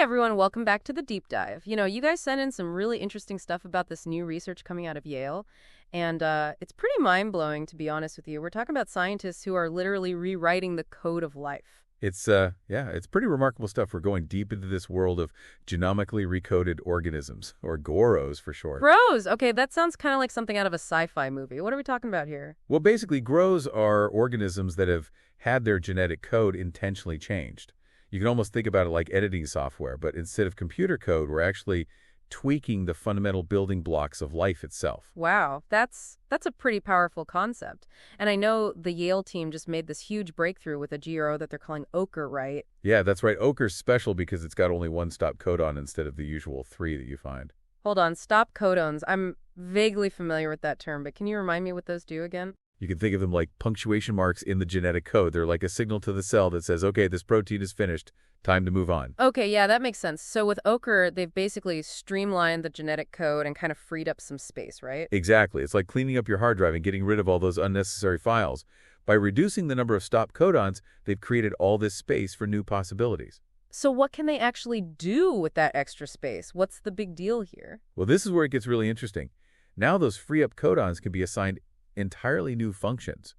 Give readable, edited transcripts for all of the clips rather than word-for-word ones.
everyone, welcome back to the deep dive. You guys sent in some really interesting stuff about this new research coming out of Yale, and it's pretty mind-blowing, to be honest with you. We're talking about scientists who are literally rewriting the code of life. It's pretty remarkable stuff. We're going deep into this world of genomically recoded organisms, or GOROs for short. GOROs! Okay, that sounds kind of like something out of a sci-fi movie. What are we talking about here? Well, basically, GOROs are organisms that have had their genetic code intentionally changed. You can almost think about it like editing software, but instead of computer code, we're actually tweaking the fundamental building blocks of life itself. Wow, that's a pretty powerful concept. And I know the Yale team just made this huge breakthrough with a GRO that they're calling Ochre, right? Yeah, that's right. Ochre's special because it's got only one stop codon instead of the usual 3 that you find. Hold on, stop codons. I'm vaguely familiar with that term, but can you remind me what those do again? You can think of them like punctuation marks in the genetic code. They're like a signal to the cell that says, okay, this protein is finished. Time to move on. Okay, yeah, that makes sense. So with Ochre, they've basically streamlined the genetic code and kind of freed up some space, right? Exactly. It's like cleaning up your hard drive and getting rid of all those unnecessary files. By reducing the number of stop codons, they've created all this space for new possibilities. So what can they actually do with that extra space? What's the big deal here? Well, this is where it gets really interesting. Now those free-up codons can be assigned entirely new functions.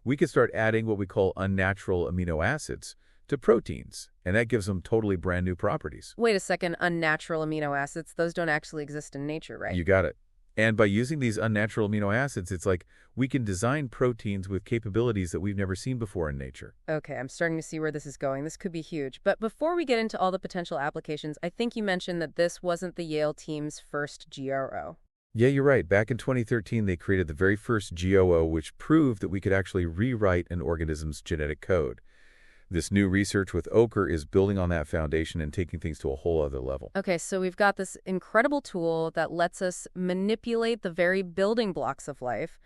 We could start adding what we call unnatural amino acids to proteins, and that gives them totally brand new properties. Wait a second, unnatural amino acids, those don't actually exist in nature, right? You got it. And by using these unnatural amino acids, it's like we can design proteins with capabilities that we've never seen before in nature. Okay, I'm starting to see where this is going. This could be huge. But before we get into all the potential applications, I think you mentioned that this wasn't the Yale team's first GRO. Yeah, you're right. Back in 2013, they created the very first GOO, which proved that we could actually rewrite an organism's genetic code. This new research with Ochre is building on that foundation and taking things to a whole other level. Okay, so we've got this incredible tool that lets us manipulate the very building blocks of life.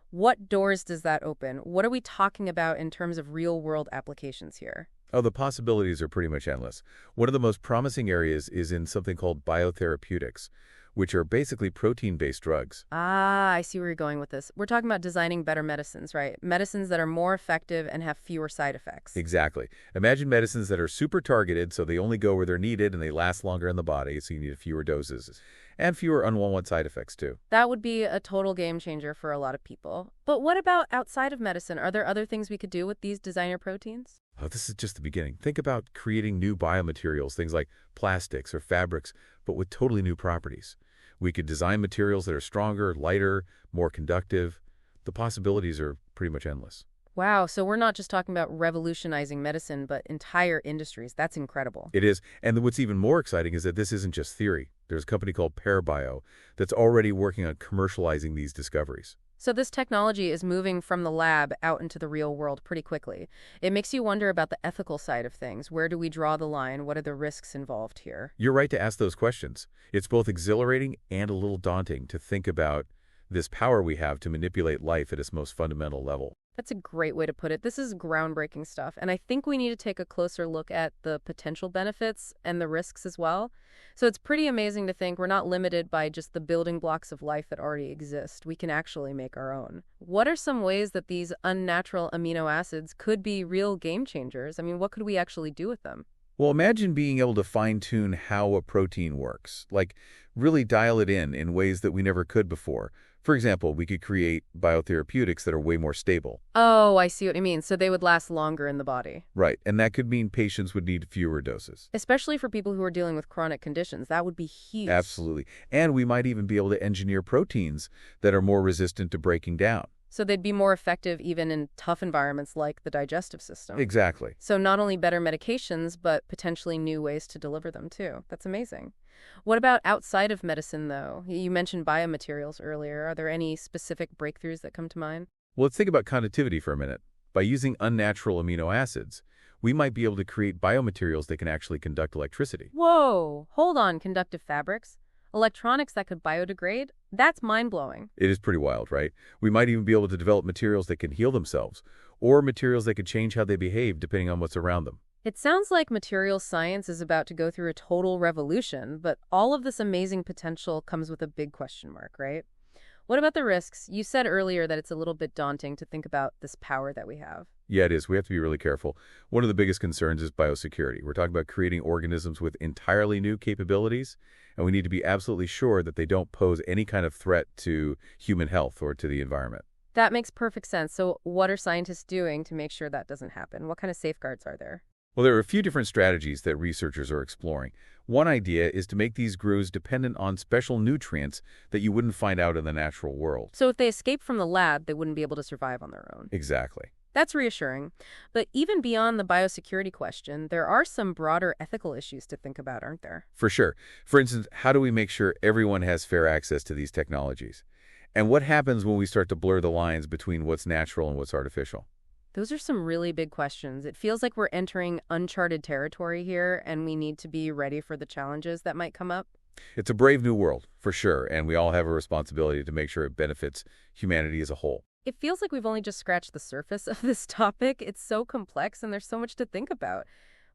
What doors does that open? What are we talking about in terms of real-world applications here? Oh, the possibilities are pretty much endless. One of the most promising areas is in something called biotherapeutics, which are basically protein-based drugs. Ah, I see where you're going with this. We're talking about designing better medicines, right? Medicines that are more effective and have fewer side effects. Exactly. Imagine medicines that are super targeted, so they only go where they're needed and they last longer in the body, so you need fewer doses. And fewer unwanted side effects, too. That would be a total game changer for a lot of people. But what about outside of medicine? Are there other things we could do with these designer proteins? Oh, this is just the beginning. Think about creating new biomaterials, things like plastics or fabrics, but with totally new properties. We could design materials that are stronger, lighter, more conductive. The possibilities are pretty much endless. Wow, so we're not just talking about revolutionizing medicine, but entire industries. That's incredible. It is. And what's even more exciting is that this isn't just theory. There's a company called Bio that's already working on commercializing these discoveries. So this technology is moving from the lab out into the real world pretty quickly. It makes you wonder about the ethical side of things. Where do we draw the line? What are the risks involved here? You're right to ask those questions. It's both exhilarating and a little daunting to think about this power we have to manipulate life at its most fundamental level. That's a great way to put it. This is groundbreaking stuff, and I think we need to take a closer look at the potential benefits and the risks as well. So it's pretty amazing to think we're not limited by just the building blocks of life that already exist. We can actually make our own. What are some ways that these unnatural amino acids could be real game changers? I mean, what could we actually do with them? Well, imagine being able to fine-tune how a protein works, like really dial it in ways that we never could before. For example, we could create biotherapeutics that are way more stable. Oh, I see what you mean. So they would last longer in the body. Right, and that could mean patients would need fewer doses. Especially for people who are dealing with chronic conditions. That would be huge. Absolutely. And we might even be able to engineer proteins that are more resistant to breaking down. So they'd be more effective even in tough environments like the digestive system. Exactly. So not only better medications, but potentially new ways to deliver them too. That's amazing. What about outside of medicine, though? You mentioned biomaterials earlier. Are there any specific breakthroughs that come to mind? Well, let's think about conductivity for a minute. By using unnatural amino acids, we might be able to create biomaterials that can actually conduct electricity. Whoa! Hold on, conductive fabrics? Electronics that could biodegrade? That's mind-blowing. It is pretty wild, right? We might even be able to develop materials that can heal themselves, or materials that could change how they behave depending on what's around them. It sounds like materials science is about to go through a total revolution, but all of this amazing potential comes with a big question mark, right? What about the risks? You said earlier that it's a little bit daunting to think about this power that we have. Yeah, it is. We have to be really careful. One of the biggest concerns is biosecurity. We're talking about creating organisms with entirely new capabilities, and we need to be absolutely sure that they don't pose any kind of threat to human health or to the environment. That makes perfect sense. So what are scientists doing to make sure that doesn't happen? What kind of safeguards are there? Well, there are a few different strategies that researchers are exploring. One idea is to make these grooves dependent on special nutrients that you wouldn't find out in the natural world. So if they escaped from the lab, they wouldn't be able to survive on their own. Exactly. That's reassuring. But even beyond the biosecurity question, there are some broader ethical issues to think about, aren't there? For sure. For instance, how do we make sure everyone has fair access to these technologies? And what happens when we start to blur the lines between what's natural and what's artificial? Those are some really big questions. It feels like we're entering uncharted territory here, and we need to be ready for the challenges that might come up. It's a brave new world, for sure, and we all have a responsibility to make sure it benefits humanity as a whole. It feels like we've only just scratched the surface of this topic. It's so complex, and there's so much to think about.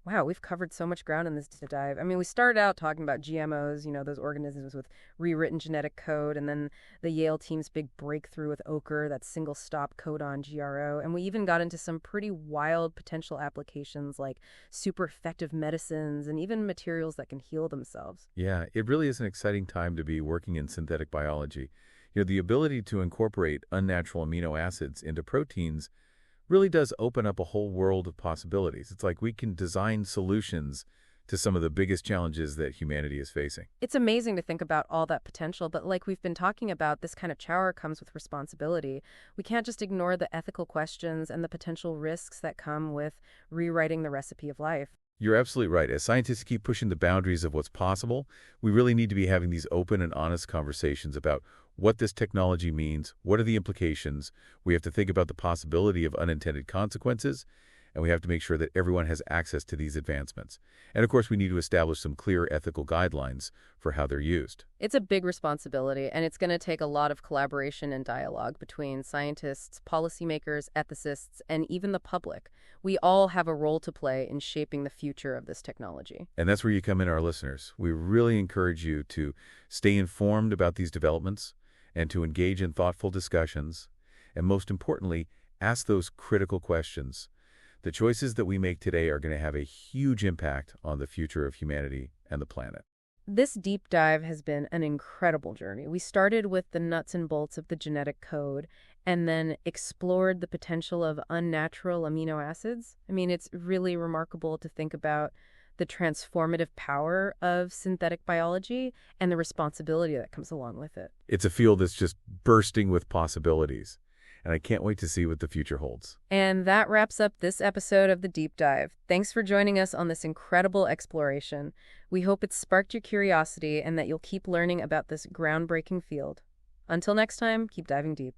Wow, we've covered so much ground in this dive. I mean, we started out talking about GMOs, those organisms with rewritten genetic code, and then the Yale team's big breakthrough with Ochre, that single-stop codon GRO, and we even got into some pretty wild potential applications like super effective medicines and even materials that can heal themselves. Yeah, it really is an exciting time to be working in synthetic biology. The ability to incorporate unnatural amino acids into proteins really does open up a whole world of possibilities. It's like we can design solutions to some of the biggest challenges that humanity is facing. It's amazing to think about all that potential, but like we've been talking about, this kind of power comes with responsibility. We can't just ignore the ethical questions and the potential risks that come with rewriting the recipe of life. You're absolutely right. As scientists keep pushing the boundaries of what's possible, we really need to be having these open and honest conversations about what this technology means, what are the implications. We have to think about the possibility of unintended consequences, and we have to make sure that everyone has access to these advancements. And of course, we need to establish some clear ethical guidelines for how they're used. It's a big responsibility, and it's going to take a lot of collaboration and dialogue between scientists, policymakers, ethicists, and even the public. We all have a role to play in shaping the future of this technology. And that's where you come in, our listeners. We really encourage you to stay informed about these developments and to engage in thoughtful discussions, and most importantly, ask those critical questions. The choices that we make today are going to have a huge impact on the future of humanity and the planet. This deep dive has been an incredible journey. We started with the nuts and bolts of the genetic code and then explored the potential of unnatural amino acids. I mean, it's really remarkable to think about the transformative power of synthetic biology and the responsibility that comes along with it. It's a field that's just bursting with possibilities, and I can't wait to see what the future holds. And that wraps up this episode of The Deep Dive. Thanks for joining us on this incredible exploration. We hope it sparked your curiosity and that you'll keep learning about this groundbreaking field. Until next time, keep diving deep.